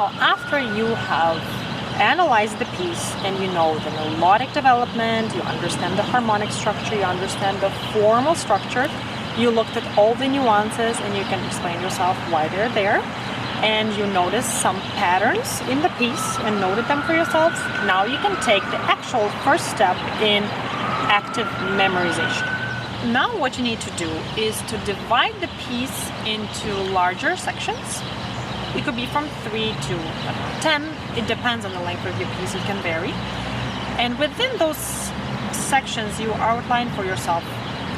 Now, after you have analyzed the piece and you know the melodic development, you understand the harmonic structure, you understand the formal structure, you looked at all the nuances and you can explain yourself why they're there, and you notice some patterns in the piece and noted them for yourself. Now you can take the actual first step in active memorization. Now what you need to do is to divide the piece into larger sections. It could be from 3 to 10. It depends on the length of your piece. It can vary. And within those sections you outline for yourself,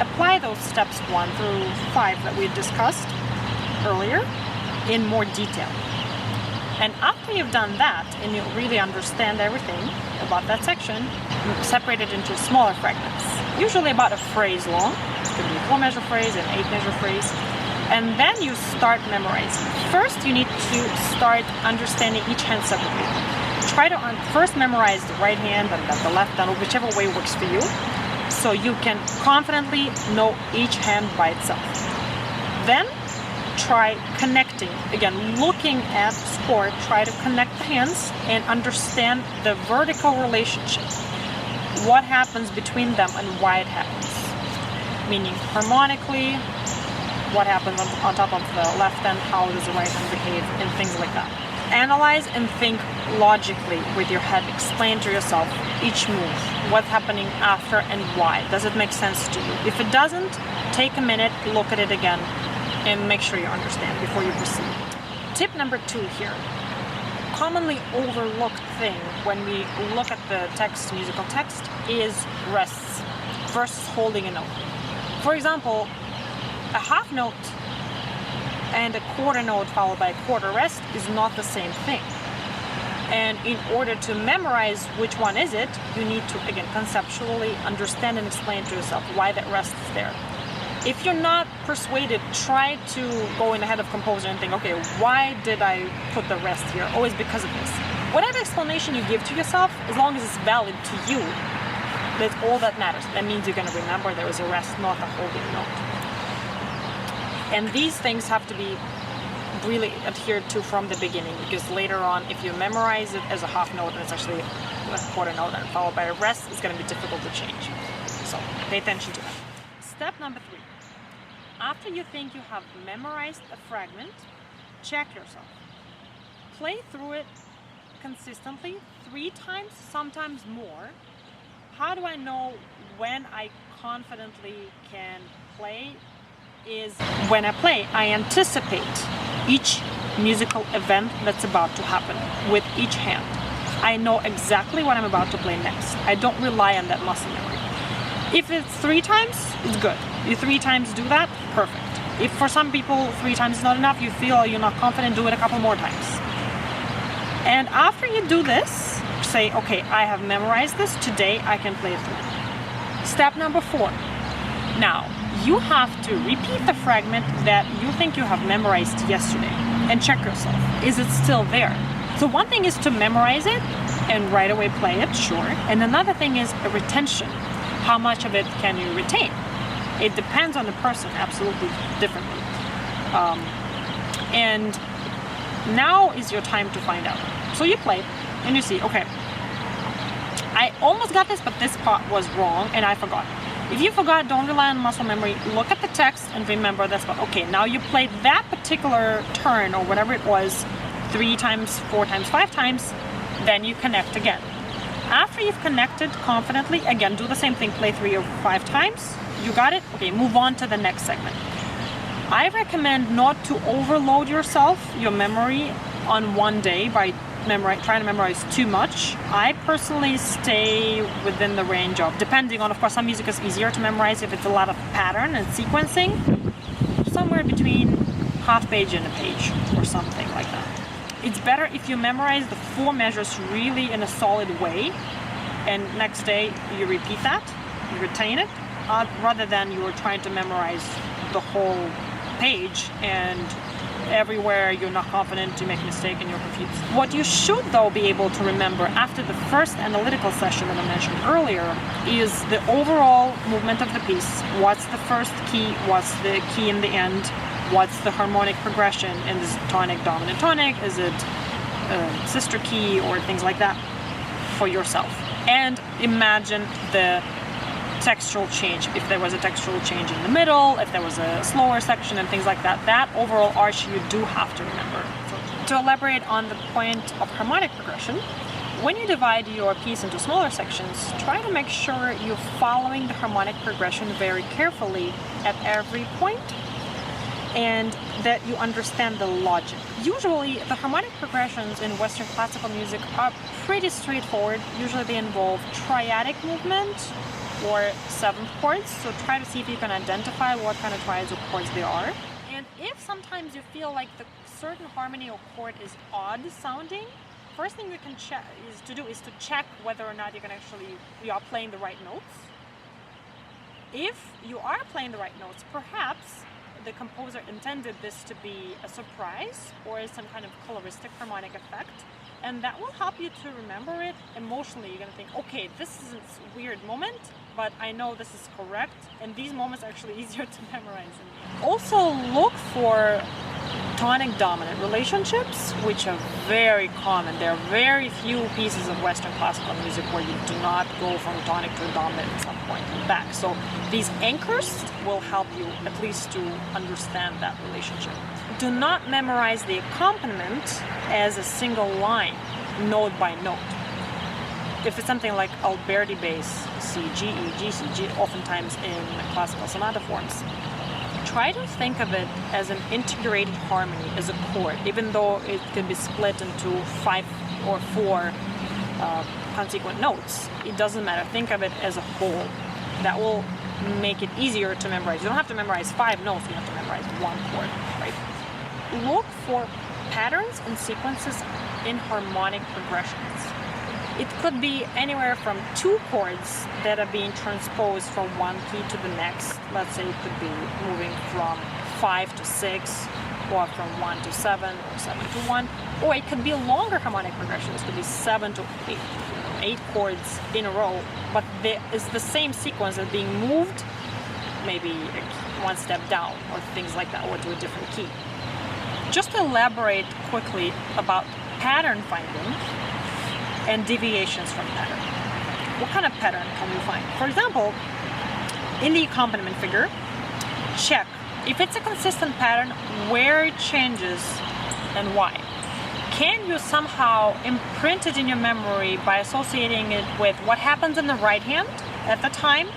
apply those steps 1 through 5 that we discussed earlier in more detail. And after you've done that and you really understand everything about that section, you separate it into smaller fragments, usually about a phrase long. It could be a 4-measure phrase, an 8-measure phrase. And then you start memorizing. First, you need to start understanding each hand separately. Try to first memorize the right hand and then the left hand, or whichever way works for you, so you can confidently know each hand by itself. Then try connecting. Again, looking at score, try to connect the hands and understand the vertical relationship. What happens between them and why it happens. Meaning harmonically, what happens on top of the left hand, how does the right hand behave, and things like that. Analyze and think logically with your head. Explain to yourself each move, what's happening after and why. Does it make sense to you? If it doesn't, take a minute, look at it again, and make sure you understand before you proceed. Tip number 2 here. Commonly overlooked thing when we look at the text, musical text, is rests versus holding a note. For example, a half note and a quarter note followed by a quarter rest is not the same thing. And in order to memorize which one is it, you need to, again, conceptually understand and explain to yourself why that rest is there. If you're not persuaded, try to go in the head of composer and think, okay, why did I put the rest here? Oh, it's because of this. Whatever explanation you give to yourself, as long as it's valid to you, that's all that matters. That means you're going to remember there is a rest, not a holding note. And these things have to be really adhered to from the beginning, because later on, if you memorize it as a half note and it's actually a quarter note and followed by a rest, it's going to be difficult to change. So pay attention to that. Step number 3. After you think you have memorized a fragment, check yourself. Play through it consistently 3 times, sometimes more. How do I know when I confidently can play? Is when I play, I anticipate each musical event that's about to happen with each hand. I know exactly what I'm about to play next. I don't rely on that muscle memory. If it's 3 times, it's good. You 3 times do that, perfect. If for some people 3 times is not enough, you feel you're not confident, do it a couple more times. And after you do this, say, okay, I have memorized this, today I can play through. Step number 4. Now, you have to repeat the fragment that you think you have memorized yesterday and check yourself. Is it still there? So one thing is to memorize it and right away play it, sure. And another thing is a retention. How much of it can you retain? It depends on the person, absolutely differently. And now is your time to find out. So you play and you see, okay, I almost got this, but this part was wrong and I forgot. If you forgot, don't rely on muscle memory. Look at the text and remember that's what, okay, now you played that particular turn or whatever it was 3 times, 4 times, 5 times, then you connect again. After you've connected confidently, again, do the same thing, play 3 or 5 times. You got it? Okay, move on to the next segment. I recommend not to overload yourself, your memory, on one day by trying to memorize too much. I personally stay within the range of, depending on, of course, some music is easier to memorize if it's a lot of pattern and sequencing, somewhere between half page and a page or something like that. It's better if you memorize the 4 measures really in a solid way, and next day you repeat that, you retain it, rather than you are trying to memorize the whole page and everywhere you're not confident, you make a mistake and you're confused. What you should though be able to remember after the first analytical session that I mentioned earlier is the overall movement of the piece. What's the first key? What's the key in the end? What's the harmonic progression? And is it tonic, dominant, tonic? Is it sister key or things like that for yourself. And imagine the textural change, if there was a textural change in the middle, if there was a slower section and things like that. That overall arch you do have to remember. So, to elaborate on the point of harmonic progression, when you divide your piece into smaller sections, try to make sure you're following the harmonic progression very carefully at every point, and that you understand the logic. Usually the harmonic progressions in Western classical music are pretty straightforward. Usually they involve triadic movement or seventh chords, so try to see if you can identify what kind of triads or chords they are. And if sometimes you feel like the certain harmony or chord is odd sounding, first thing you can check is to check whether or not you are playing the right notes. If you are playing the right notes, perhaps the composer intended this to be a surprise or some kind of coloristic harmonic effect, and that will help you to remember it emotionally. You're gonna think, okay, this is a weird moment, but I know this is correct, and these moments are actually easier to memorize. Also look for tonic dominant relationships, which are very common. There are very few pieces of Western classical music where you do not go from tonic to dominant at some point and back. So these anchors will help you at least to understand that relationship. Do not memorize the accompaniment as a single line, note by note. If it's something like Alberti bass, C, G, E, G, C, G, oftentimes in classical sonata forms, try to think of it as an integrated harmony, as a chord, even though it can be split into 5 or 4 consequent notes. It doesn't matter. Think of it as a whole. That will make it easier to memorize. You don't have to memorize 5 notes, you have to memorize 1 chord, right? Look for patterns and sequences in harmonic progressions. It could be anywhere from 2 chords that are being transposed from one key to the next. Let's say it could be moving from 5 to 6, or from 1 to 7, or 7 to 1. Or it could be longer harmonic progressions. It could be 7 to 8 chords in a row, but it's the same sequence that's being moved, maybe 1 step down, or things like that, or to a different key. Just to elaborate quickly about pattern finding and deviations from pattern. What kind of pattern can we find? For example, in the accompaniment figure, check if it's a consistent pattern, where it changes and why. Can you somehow imprint it in your memory by associating it with what happens in the right hand at the time,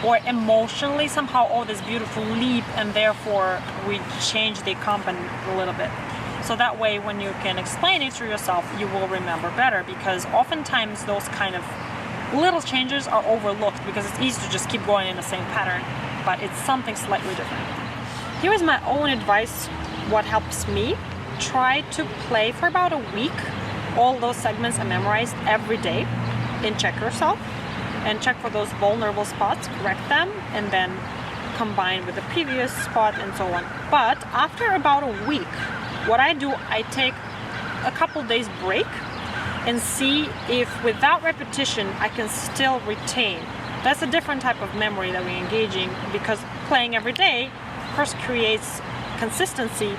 or emotionally somehow, oh, this beautiful leap, and therefore we change the accompaniment a little bit. So that way, when you can explain it to yourself, you will remember better, because oftentimes those kind of little changes are overlooked because it's easy to just keep going in the same pattern, but it's something slightly different. Here is my own advice, what helps me. Try to play for about a week. All those segments are memorized every day, and check yourself, and check for those vulnerable spots, correct them, and then combine with the previous spot and so on. But after about a week, what I do, I take a couple days break and see if without repetition I can still retain. That's a different type of memory that we're engaging, because playing every day first creates consistency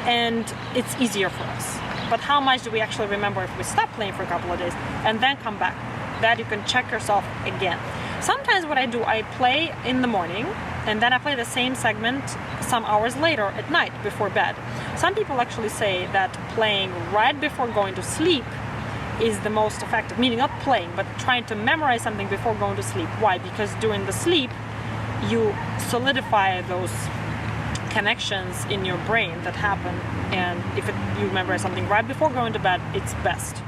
and it's easier for us. But how much do we actually remember if we stop playing for a couple of days and then come back? That you can check yourself again. Sometimes what I do, I play in the morning and then I play the same segment some hours later at night before bed. Some people actually say that playing right before going to sleep is the most effective, meaning not playing, but trying to memorize something before going to sleep. Why? Because during the sleep, you solidify those connections in your brain that happen, and if you memorize something right before going to bed, it's best.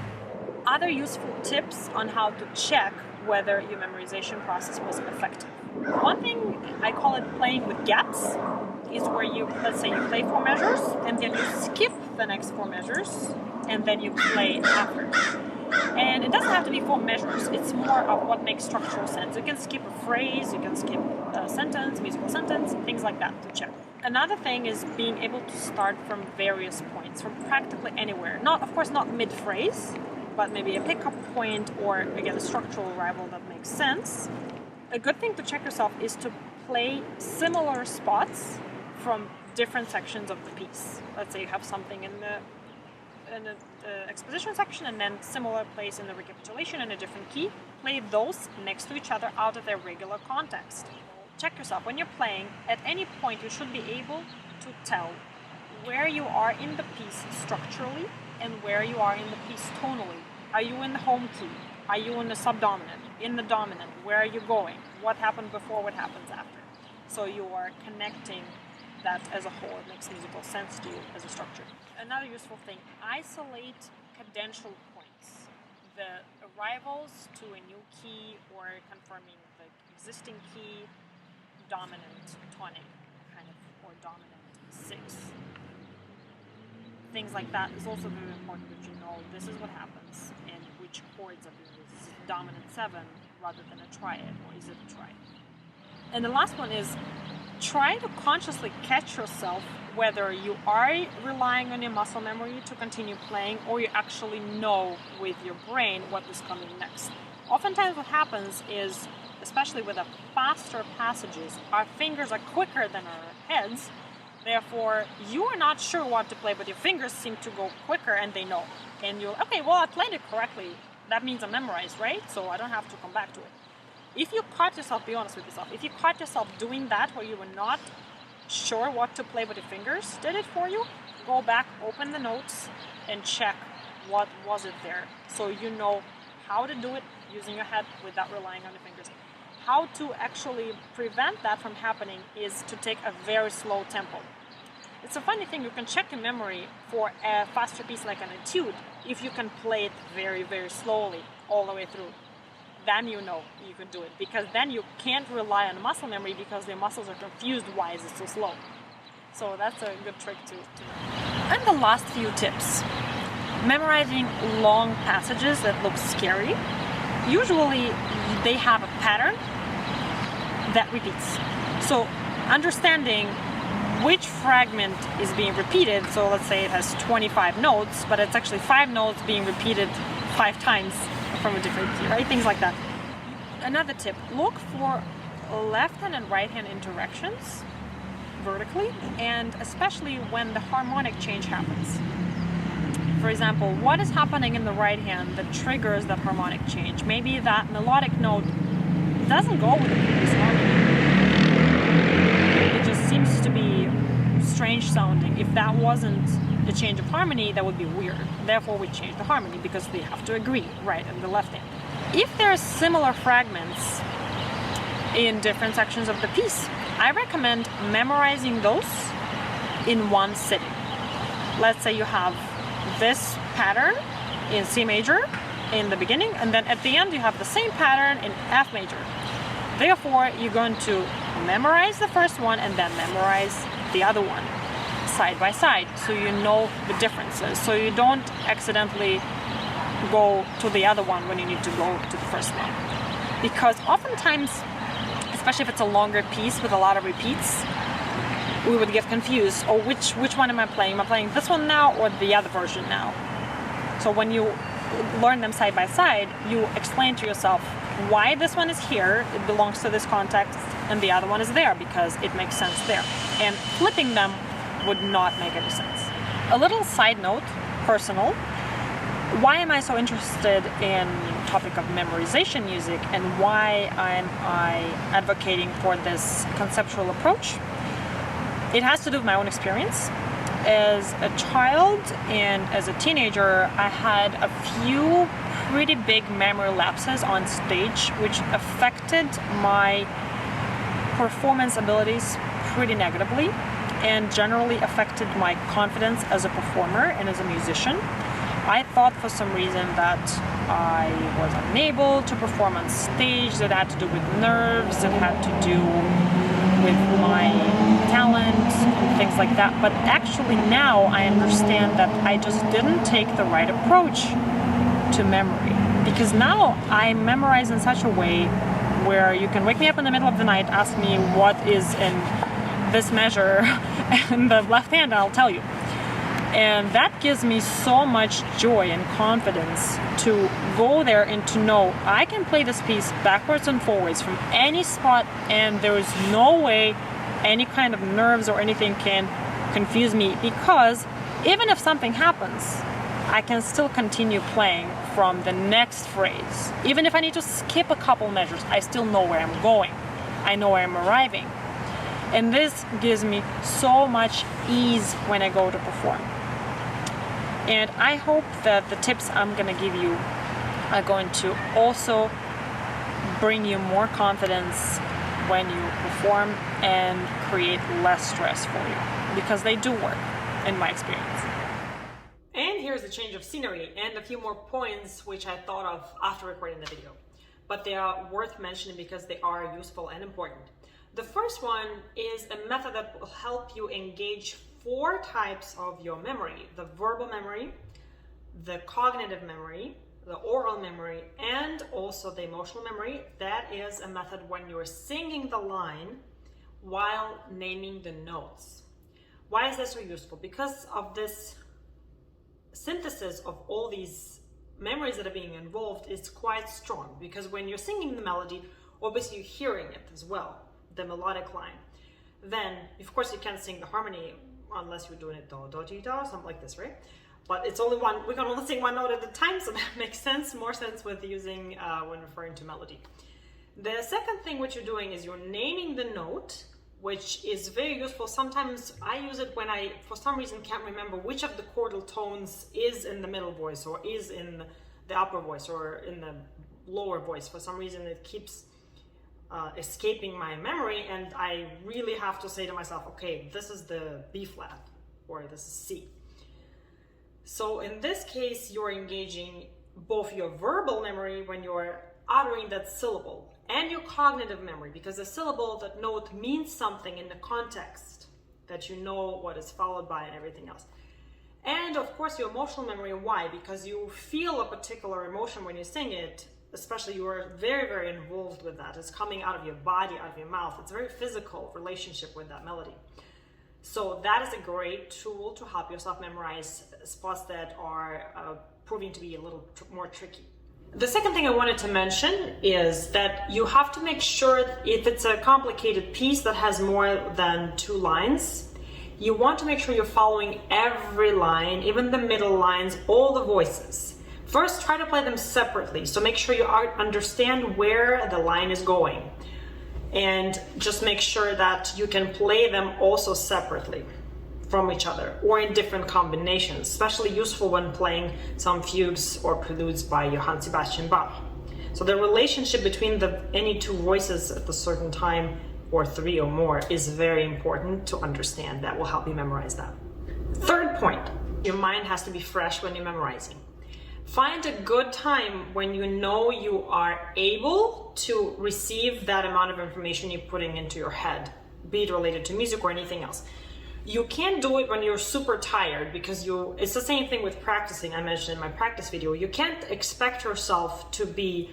Other useful tips on how to check whether your memorization process was effective. One thing, I call it playing with gaps, is where you, let's say you play 4 measures and then you skip the next 4 measures and then you play after. And it doesn't have to be 4 measures, it's more of what makes structural sense. You can skip a phrase, you can skip a sentence, musical sentence, things like that to check. Another thing is being able to start from various points, from practically anywhere. Not, of course, not mid-phrase, but maybe a pickup point, or again a structural arrival that makes sense. A good thing to check yourself is to play similar spots from different sections of the piece. Let's say you have something in the in the exposition section, and then similar place in the recapitulation in a different key. Play those next to each other out of their regular context. Check yourself. When you're playing, at any point you should be able to tell where you are in the piece structurally and where you are in the piece tonally. Are you in the home key? Are you in the subdominant? In the dominant? Where are you going? What happened before? What happens after? So you are connecting that as a whole. It makes musical sense to you as a structure. Another useful thing, isolate cadential points. The arrivals to a new key or confirming the existing key, dominant tonic, kind of, or dominant 6. Things like that is also very important that you know this is what happens and which chords are being used. Is it dominant 7 rather than a triad, or is it a triad? And the last one is try to consciously catch yourself whether you are relying on your muscle memory to continue playing or you actually know with your brain what is coming next. Oftentimes what happens is, especially with the faster passages, our fingers are quicker than our heads. Therefore, you are not sure what to play, but your fingers seem to go quicker and they know. And you're, okay, well, I played it correctly. That means I'm memorized, right? So I don't have to come back to it. If you caught yourself, be honest with yourself, if you caught yourself doing that where you were not sure what to play but your fingers did it for you, go back, open the notes, and check what was it there. So you know how to do it using your head without relying on your fingers. How to actually prevent that from happening is to take a very slow tempo. It's a funny thing, you can check your memory for a faster piece like an etude if you can play it very, very slowly all the way through. Then you know you can do it, because then you can't rely on muscle memory because your muscles are confused why is it so slow. So that's a good trick to know. And the last few tips. Memorizing long passages that look scary. Usually they have a pattern that repeats. So understanding which fragment is being repeated, so let's say it has 25 notes, but it's actually 5 notes being repeated 5 times from a different key, right? Things like that. Another tip, look for left hand and right hand interactions vertically, and especially when the harmonic change happens. For example, what is happening in the right hand that triggers that harmonic change? Maybe that melodic note doesn't go with the previous harmony. It just seems to be strange sounding. If that wasn't the change of harmony, that would be weird. Therefore, we change the harmony because they have to agree, right, and the left hand. If there are similar fragments in different sections of the piece, I recommend memorizing those in one sitting. Let's say you have this pattern in C major in the beginning, and then at the end you have the same pattern in F major. Therefore, you're going to memorize the first one and then memorize the other one side by side, so you know the differences, so you don't accidentally go to the other one when you need to go to the first one. Because oftentimes, especially if it's a longer piece with a lot of repeats, we would get confused. Oh, which one am I playing? Am I playing this one now or the other version now? So when you learn them side by side, you explain to yourself why this one is here, it belongs to this context, and the other one is there because it makes sense there. And flipping them would not make any sense. A little side note, personal. Why am I so interested in the topic of memorization music, and why am I advocating for this conceptual approach? It has to do with my own experience. As a child and as a teenager, I had a few pretty big memory lapses on stage, which affected my performance abilities pretty negatively and generally affected my confidence as a performer and as a musician. I thought for some reason that I was unable to perform on stage, that had to do with nerves, that had to do with my talent and things like that. But actually now I understand that I just didn't take the right approach to memory, because now I memorize in such a way where you can wake me up in the middle of the night, ask me what is in this measure in the left hand, and I'll tell you. And that gives me so much joy and confidence to go there and to know I can play this piece backwards and forwards from any spot, and there is no way any kind of nerves or anything can confuse me, because even if something happens, I can still continue playing from the next phrase. Even if I need to skip a couple measures, I still know where I'm going. I know where I'm arriving. And this gives me so much ease when I go to perform. And I hope that the tips I'm going to give you are going to also bring you more confidence when you perform and create less stress for you, because they do work in my experience. And here's a change of scenery and a few more points which I thought of after recording the video, but they are worth mentioning because they are useful and important. The first one is a method that will help you engage 4 types of your memory: the verbal memory, the cognitive memory, the oral memory, and also the emotional memory. That is a method when you're singing the line while naming the notes. Why is that so useful? Because of this synthesis of all these memories that are being involved is quite strong, because when you're singing the melody, obviously you're hearing it as well, the melodic line. Then, of course, you can't sing the harmony unless you're doing it do, do, ti, do, something like this, right? But it's only one, we can only sing one note at a time, so that makes sense, more sense with using when referring to melody. The second thing what you're doing is you're naming the note, which is very useful. Sometimes I use it when I, for some reason, can't remember which of the chordal tones is in the middle voice or is in the upper voice or in the lower voice. For some reason, it keeps escaping my memory, and I really have to say to myself, okay, this is the B flat or this is C. So in this case, you're engaging both your verbal memory when you're uttering that syllable and your cognitive memory, because the syllable, that note, means something in the context that you know what is followed by and everything else. And of course your emotional memory. Why? Because you feel a particular emotion when you sing it, especially you are very, very involved with that. It's coming out of your body, out of your mouth. It's a very physical relationship with that melody. So that is a great tool to help yourself memorize spots that are proving to be a little more tricky. The second thing I wanted to mention is that you have to make sure that if it's a complicated piece that has more than 2 lines, you want to make sure you're following every line, even the middle lines, all the voices. First, try to play them separately. So make sure you understand where the line is going. And just make sure that you can play them also separately from each other or in different combinations, especially useful when playing some fugues or preludes by Johann Sebastian Bach. So the relationship between any 2 voices at a certain time, or 3 or more, is very important to understand. That will help you memorize that. Third point, your mind has to be fresh when you're memorizing. Find a good time when you know you are able to receive that amount of information you're putting into your head, be it related to music or anything else. You can't do it when you're super tired, because it's the same thing with practicing. I mentioned in my practice video, you can't expect yourself to be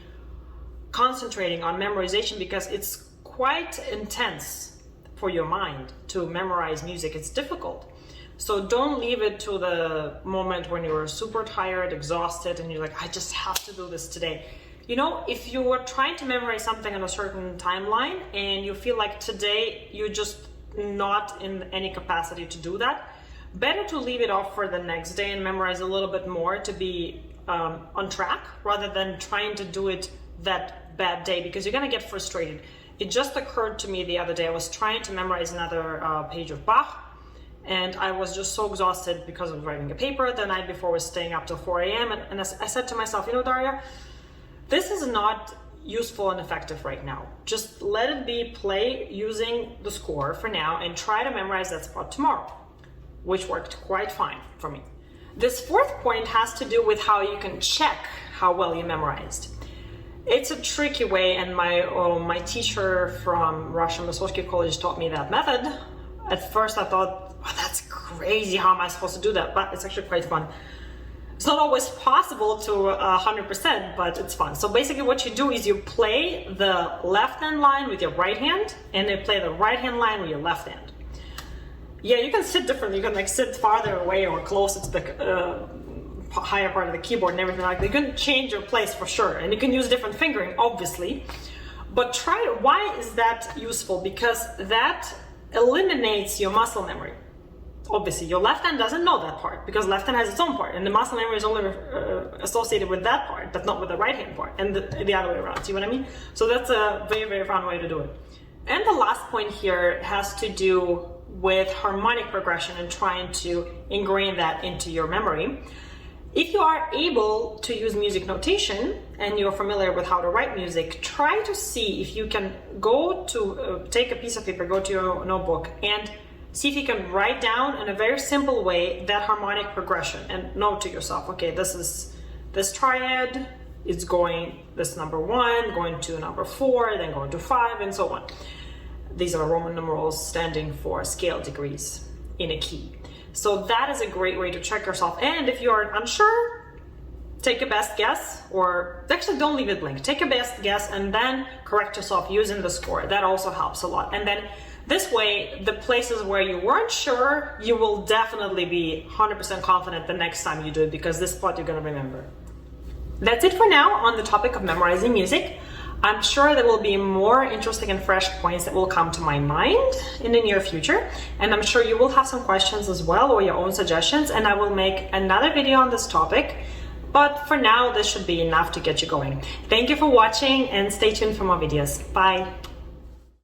concentrating on memorization because it's quite intense for your mind to memorize music. It's difficult. So don't leave it to the moment when you're super tired, exhausted, and you're like, I just have to do this today. You know, if you were trying to memorize something on a certain timeline and you feel like today you're just not in any capacity to do that, better to leave it off for the next day and memorize a little bit more to be on track, rather than trying to do it that bad day, because you're going to get frustrated. It just occurred to me the other day, I was trying to memorize another page of Bach, and I was just so exhausted because of writing a paper. The night before was staying up till 4 a.m. And I said to myself, you know, Daria, this is not useful and effective right now. Just let it be, play using the score for now, and try to memorize that spot tomorrow, which worked quite fine for me. This fourth point has to do with how you can check how well you memorized. It's a tricky way, and my teacher from Russian Mussorgsky College taught me that method. At first I thought, oh, that's crazy, how am I supposed to do that? But it's actually quite fun. It's not always possible to 100%, but it's fun. So basically what you do is you play the left hand line with your right hand, and then play the right hand line with your left hand. Yeah, you can sit differently. You can like sit farther away or closer to the higher part of the keyboard and everything like that. You can change your place for sure, and you can use different fingering, obviously. But why is that useful? Because that eliminates your muscle memory. obviously your left hand doesn't know that part because left hand has its own part, and the muscle memory is only associated with that part, but not with the right hand part, and the other way around. See what I mean? So that's a very, very fun way to do it. And the last point here has to do with harmonic progression and trying to ingrain that into your memory. If you are able to use music notation and you're familiar with how to write music, try to see if you can go to take a piece of paper, go to your notebook, and see if you can write down in a very simple way that harmonic progression, and note to yourself, okay, this is this triad, it's going this number 1, going to number 4, then going to 5, and so on. These are Roman numerals standing for scale degrees in a key. So that is a great way to check yourself. And if you are unsure, take a best guess, or actually don't leave it blank. Take a best guess and then correct yourself using the score. That also helps a lot. And then this way, the places where you weren't sure, you will definitely be 100% confident the next time you do it, because this part you're going to remember. That's it for now on the topic of memorizing music. I'm sure there will be more interesting and fresh points that will come to my mind in the near future, and I'm sure you will have some questions as well, or your own suggestions, and I will make another video on this topic. But for now, this should be enough to get you going. Thank you for watching, and stay tuned for more videos. Bye.